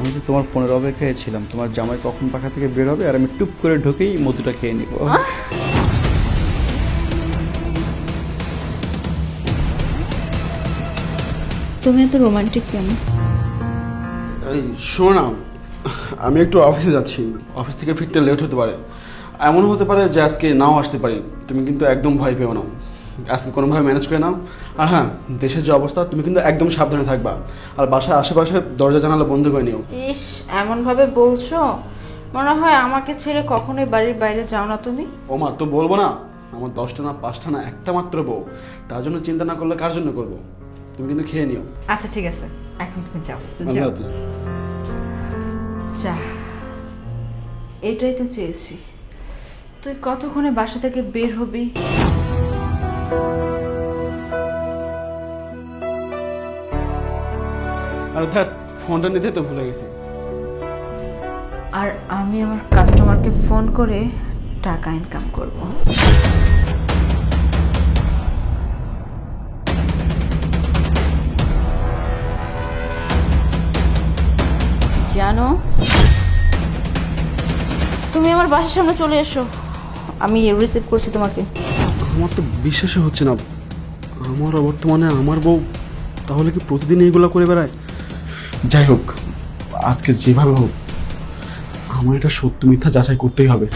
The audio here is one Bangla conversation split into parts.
আমি তো তোমার ফোনের অপেক্ষায় ছিলাম, তোমার জামাই কখন পাখা থেকে বের হবে আর আমি টুপ করে ঢুকেই মধুটা খেয়ে নিব। তুমি এত রোমান্টিক কেন? এই শোনো না, আমি একটু অফিসে যাচ্ছি, অফিস থেকে ফিরতে লেট হতে পারে, এমনও হতে পারে যে আজকে নাও আসতে পারি। তুমি কিন্তু একদম ভয় পেও না, আজকে কোনোভাবে ম্যানেজ করে নাও। আর হ্যাঁ, দেশের যে অবস্থা, তুমি কিন্তু একদম সাবধানে থাকবা, আর বাসার আশেপাশে দরজা জানালা বন্ধ করে নিও। ইস, এমন ভাবে বলছো মনে হয় আমাকে ছেড়ে কখনোই বাড়ির বাইরে যাও না তুমি। ওমা, তো বলবো না, আমার 10টা না 5টা না একটা মাত্র বউ, তার জন্য চিন্তা না করলে কার জন্য করবো? তুমি কিন্তু খেয়ে নিও। আচ্ছা ঠিক আছে, এখন তুমি যাও। আল্লাহ হাফিজ। যা, এটাই তো চেয়েছি। তুই কতক্ষণে বাসা থেকে বের হবি? আর দেখ, ফোনটা নিতে তো ভুলে গেছি। আর আমি আমার কাস্টমারকে ফোন করে টাকা ইনকাম করব। জানো, তুমি আমার বাসার সামনে চলে এসো, আমি রিসিভ করছি তোমাকে। আমার তো বিশ্বাসই হচ্ছে না, আমার বর্তমানে আমার বউ তাহলে কি প্রতিদিন এইগুলো করে বেড়ায়? যাই হোক, আজকে যেভাবে হোক আমার এটা সত্য মিথ্যা যাচাই করতেই হবে।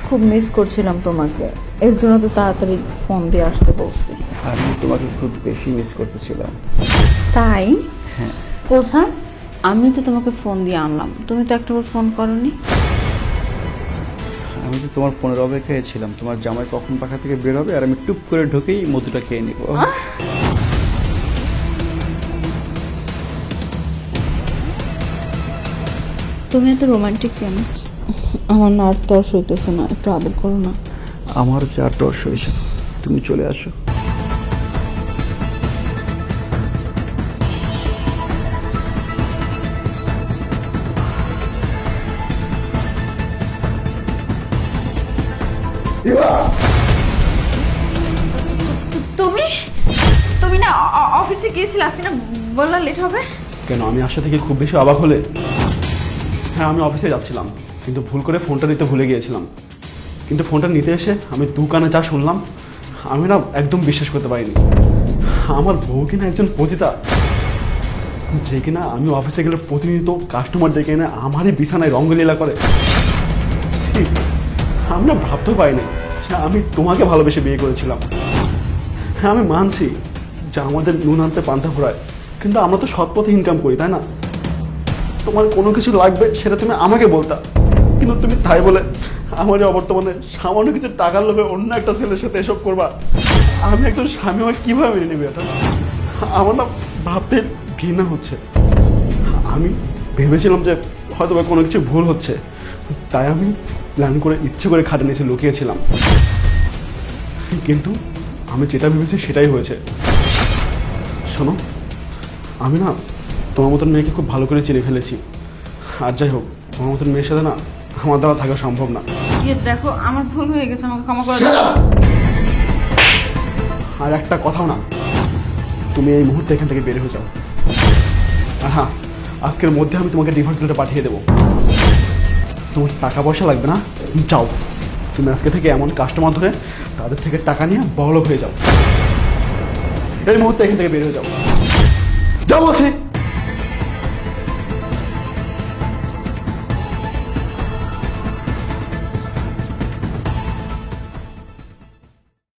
খুব মিস করছিলাম তোমাকে, এর জন্য তো তাড়াতাড়ি ফোন দিয়ে আসতে বলছি। আমি তোমাকে খুব বেশি মিস করতেছিলাম। তাই? হ্যাঁ। কোথায়? আমি তো তোমাকে ফোন দিয়ে আনলাম, তুমি তো একটাবার ফোন করনি। আমি তো তোমার ফোনের অপেক্ষায় ছিলাম, তোমার জামাই কখন পাখা থেকে বের হবে আর আমি টুপ করে ঢুকেই মধুটা খেয়ে নিব। তুমি এত রোমান্টিক কেন? আমার না আর তর সইতেছে না, একটু আদর করো না। আমার যার টর্স হয়েছে, তুমি চলে আসো। তুমি তুমি না অফিসে গিয়েছিলে আজকে, না বললা লেট হবে? কেন, আমি আসা থেকে খুব বেশি অবাক হলে? হ্যাঁ, আমি অফিসে যাচ্ছিলাম, কিন্তু ভুল করে ফোনটা নিতে ভুলে গিয়েছিলাম। কিন্তু ফোনটা নিতে এসে আমি দোকানে যা শুনলাম, আমি না একদম বিশ্বাস করতে পারিনি। আমার বউ কিনা একজন পতিতা, যে কিনা আমি অফিসে গেলে প্রতিনিয়ত কাস্টমার ডেকে এনে আমারই বিছানায় রঙ্গলীলা করে। ছি, আমি না ভাবতেও পারিনি যে আমি তোমাকে ভালোবেসে বিয়ে করেছিলাম। হ্যাঁ, আমি মানছি যে আমাদের নুন আনতে পান্তা ফোড়ায়, কিন্তু আমরা তো সৎ পথে ইনকাম করি, তাই না? তোমার কোনো কিছু লাগবে সেটা তুমি আমাকে বলতা, কিন্তু তুমি তাই বলে আমার অবর্তমানে সামান্য কিছু টাকার লোভে অন্য একটা ছেলের সাথে এসব করবা। আমি একজন স্বামী হয়ে কিভাবে মেনে নেবে এটা? আমার না ভাবতে ঘৃণা হচ্ছে। আমি ভেবেছিলাম যে হয়তো বা কোনো কিছু ভুল হচ্ছে, তাই আমি প্ল্যান করে ইচ্ছে করে খাটে নিচে লুকিয়েছিলাম, কিন্তু আমি যেটা ভেবেছি সেটাই হয়েছে। শোনো, আমি না তোমার মতন মেয়েকে খুব ভালো করে চিনে ফেলেছি, আর যাই হোক, তোমার মতন মেয়ের সাথে না আমার দ্বারা থাকা সম্ভব না। দেখো, আমার ভুল হয়ে গেছে, আমাকে ক্ষমা করে Shut দাও। up! আর একটা কথাও না, তুমি এই মুহূর্তে এখান থেকে বের হয়ে যাও। আর হ্যাঁ, আজকের মধ্যে আমি তোমাকে ডিভোর্স লেটার পাঠিয়ে দেবো। তোমার টাকা পয়সা লাগবে না, যাও। তুমি আজকে থেকে এমন কাস্টমার ধরে তাদের থেকে টাকা নিয়ে বড়লোক হয়ে যাও। এই মুহূর্তে এখান থেকে বের হয়ে যাও, যাও বলছি।